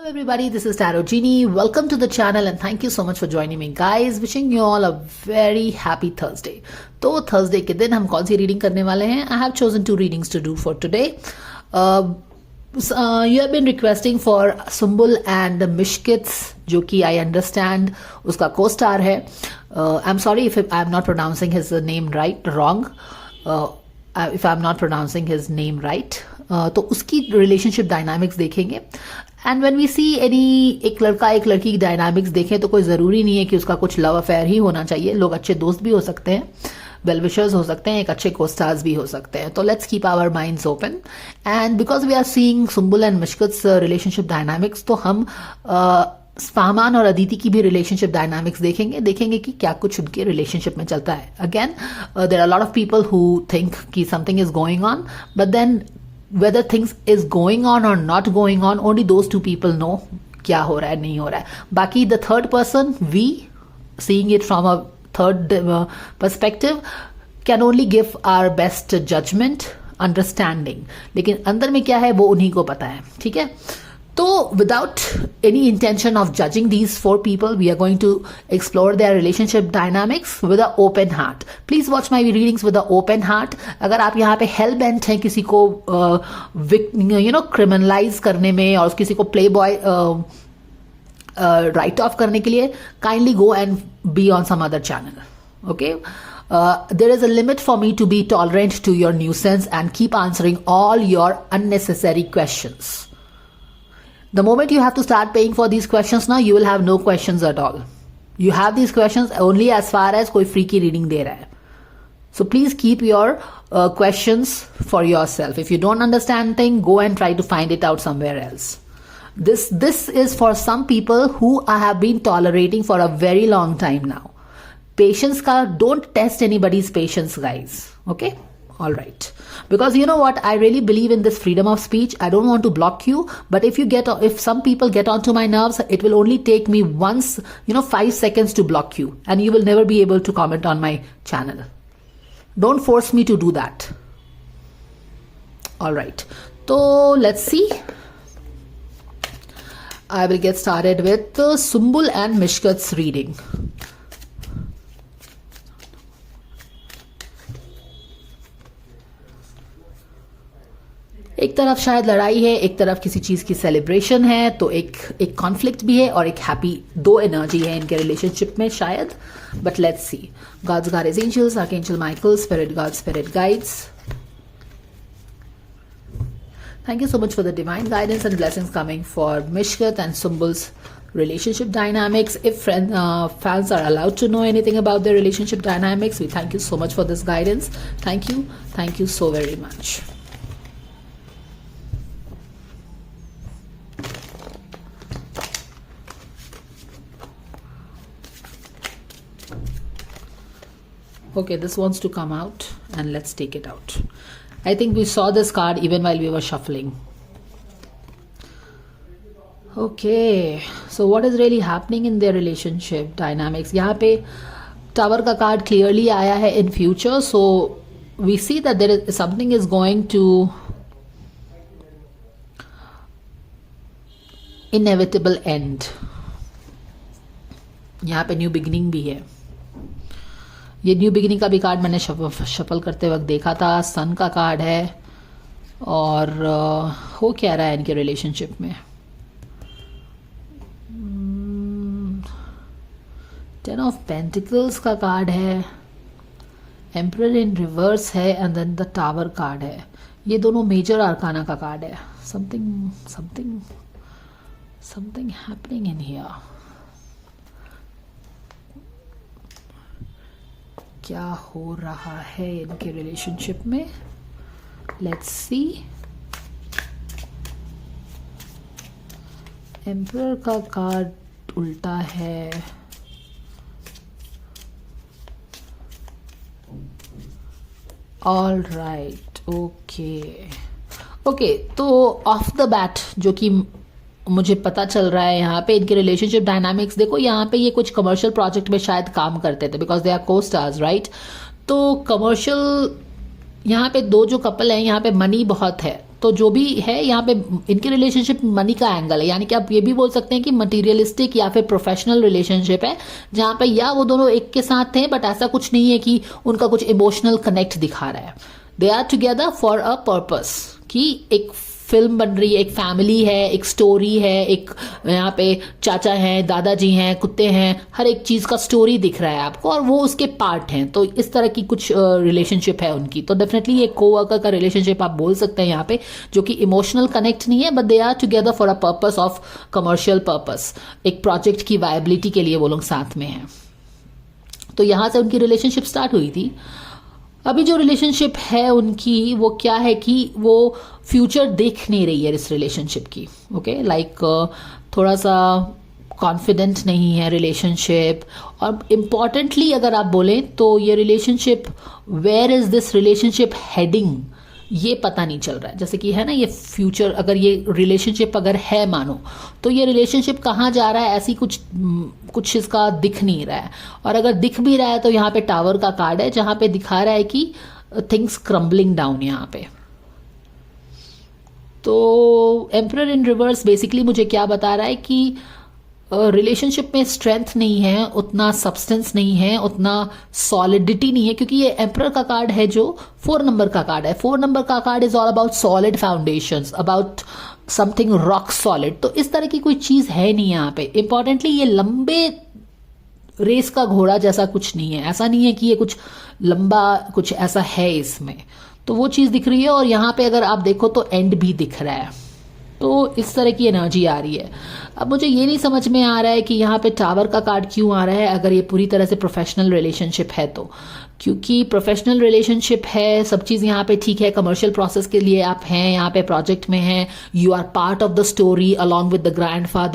everybody, this is Tarot Genie. Welcome to the channel and thank you so much for joining me guys. Wishing you all a very happy Thursday. तो Thursday के दिन हम कौन सी reading करने वाले हैं? I have chosen 2 readings to do for today. You have been requesting for Sumbul and Mishkits, जो कि I understand उसका co-star है. I'm sorry if I'm not pronouncing his name wrong. If I'm not pronouncing his name right. तो उसकी relationship dynamics देखेंगे. And when we see any एक लड़का एक लड़की की डायनामिक्स देखें तो कोई ज़रूरी नहीं है कि उसका कुछ लव अफेयर ही होना चाहिए. लोग अच्छे दोस्त भी हो सकते हैं, वेल विशर्स हो सकते हैं, एक अच्छे को-स्टार्स भी हो सकते हैं. तो let's keep our minds open. And because we are seeing Sumbul and Mishkat's relationship dynamics, तो हम फाहमान और अदिति की भी रिलेशनशिप डायनामिक्स देखेंगे कि क्या कुछ उनके रिलेशनशिप में चलता है. Again there are lot of people who think कि something is going on, but then whether things is going on or not going on, only those 2 people know क्या हो रहा है नहीं हो रहा है. बाकी the third person, we seeing it from a third perspective, can only give our best judgment, understanding. लेकिन अंदर में क्या है वो उन्हीं को पता है. ठीक है, तो without any intention of judging these 4 people, we are going to explore their relationship dynamics with an open heart. Please watch my readings with an open heart. अगर आप यहाँ पे hell bent हैं किसी को criminalize करने में और किसी को playboy write off करने के लिए, kindly go and be on some other channel. Okay. There is a limit for me to be tolerant to your nuisance and keep answering all your unnecessary questions. The moment you have to start paying for these questions now, you will have no questions at all. You have these questions only as far as कोई free की reading दे रहा है. So please keep your questions for yourself. If you don't understand thing, go and try to find it out somewhere else. This is for some people who I have been tolerating for a very long time now. Patience का, don't test anybody's patience, guys. Okay? All right. Because you know what, I really believe in this freedom of speech. I don't want to block you, but if some people get onto my nerves, it will only take me 5 seconds to block you, and you will never be able to comment on my channel. Don't force me to do that. All right. So let's see. I will get started with Sumbul and Mishkat's reading. एक तरफ शायद लड़ाई है, एक तरफ किसी चीज की सेलिब्रेशन है, तो एक कॉन्फ्लिक्ट भी है और एक हैप्पी, 2 एनर्जी है इनके रिलेशनशिप में शायद. But let's see. God's guidance angels, archangel Michael, spirit guides, spirit guides, thank you so much for the divine guidance and blessings coming for Mishkat and Sumbul's relationship dynamics. If fans are allowed to know anything about their relationship dynamics, we thank you so much for this guidance. Thank you so very much. Okay, this wants to come out and let's take it out. I think we saw this card even while we were shuffling. Okay, so what is really happening in their relationship dynamics? यहाँ पे Tower का card clearly आया है in future, so we see that there is something is going to inevitable end. यहाँ पे new beginning भी है. ये न्यू बिगिनिंग का भी कार्ड मैंने शफल करते वक्त देखा था. सन का कार्ड है और हो क्या रहा है इनके रिलेशनशिप में. 10 ऑफ पेंटिकल्स का कार्ड है, एम्परर इन रिवर्स है and then the tower card है. ये दोनों मेजर आर्काना का कार्ड है. Something happening in here. क्या हो रहा है इनके रिलेशनशिप में? Let's see. एम्परर का कार्ड उल्टा है. All right. ओके, तो ऑफ द बैट जो कि मुझे पता चल रहा है यहाँ पे इनके रिलेशनशिप डायनामिक्स. देखो यहाँ पे ये कुछ कमर्शियल प्रोजेक्ट में शायद काम करते थे because they are co-stars, right. तो कमर्शियल यहाँ पे 2 जो कपल हैं यहाँ पे मनी बहुत है, तो जो भी है यहाँ पे इनकी रिलेशनशिप मनी का एंगल है, यानी कि आप ये भी बोल सकते हैं कि मटीरियलिस्टिक या फिर प्रोफेशनल रिलेशनशिप है, जहाँ पे या वो दोनों एक के साथ थे बट ऐसा कुछ नहीं है कि उनका कुछ इमोशनल कनेक्ट दिखा रहा है। They are together for a purpose, कि एक फिल्म बन रही है, एक फैमिली है, एक स्टोरी है, एक यहाँ पे चाचा हैं, दादाजी हैं, कुत्ते हैं, हर एक चीज़ का स्टोरी दिख रहा है आपको और वो उसके पार्ट हैं। तो इस तरह की कुछ रिलेशनशिप है उनकी। तो डेफिनेटली ये कोवर्कर का रिलेशनशिप आप बोल सकते हैं यहाँ पे, जो कि इमोशनल कनेक्ट नहीं है but they are together for a purpose of commercial purpose, एक प्रोजेक्ट की वायबिलिटी के लिए वो लोग साथ में हैं। तो यहाँ से उनकी रिलेशनशिप स्टार्ट हुई थी। अभी जो रिलेशनशिप है उनकी वो क्या है कि वो फ्यूचर देख नहीं रही है इस रिलेशनशिप की। ओके, लाइक थोड़ा सा कॉन्फिडेंट नहीं है रिलेशनशिप। और इम्पॉर्टेंटली अगर आप बोलें तो ये relationship, where is this relationship heading, ये पता नहीं चल रहा है। जैसे कि है ना, ये फ्यूचर, अगर ये रिलेशनशिप अगर है मानो, तो ये रिलेशनशिप कहाँ जा रहा है, ऐसी कुछ इसका दिख नहीं रहा है। और अगर दिख भी रहा है तो यहाँ पे टावर का कार्ड है, जहाँ पे दिखा रहा है कि थिंग्स क्रम्बलिंग डाउन यहाँ पे। तो एम्परर इन रिवर्स बेसिकली मुझे क्या बता रहा है कि रिलेशनशिप में स्ट्रेंथ नहीं है, उतना सब्सटेंस नहीं है, उतना सॉलिडिटी नहीं है, क्योंकि ये एम्परर का कार्ड है जो 4 नंबर का कार्ड है। 4 नंबर का card is all about solid foundations, about something rock solid. तो इस तरह की कोई चीज है नहीं यहाँ पे। इंपॉर्टेंटली ये लंबे रेस का घोड़ा जैसा कुछ नहीं है, ऐसा नहीं है कि ये कुछ लंबा कुछ ऐसा है इसमें। तो वो चीज दिख रही है और यहाँ पे अगर आप देखो तो एंड भी दिख रहा है। तो इस तरह की एनर्जी आ रही है। अब मुझे ये नहीं समझ में आ रहा है कि यहाँ पे टावर का कार्ड क्यों आ रहा है अगर ये पूरी तरह से प्रोफेशनल रिलेशनशिप है तो। क्योंकि प्रोफेशनल रिलेशनशिप है, सब चीज़ यहाँ पे ठीक है, कमर्शियल प्रोसेस के लिए आप हैं, यहाँ पे प्रोजेक्ट में हैं, you are part of the story along with the grandfather.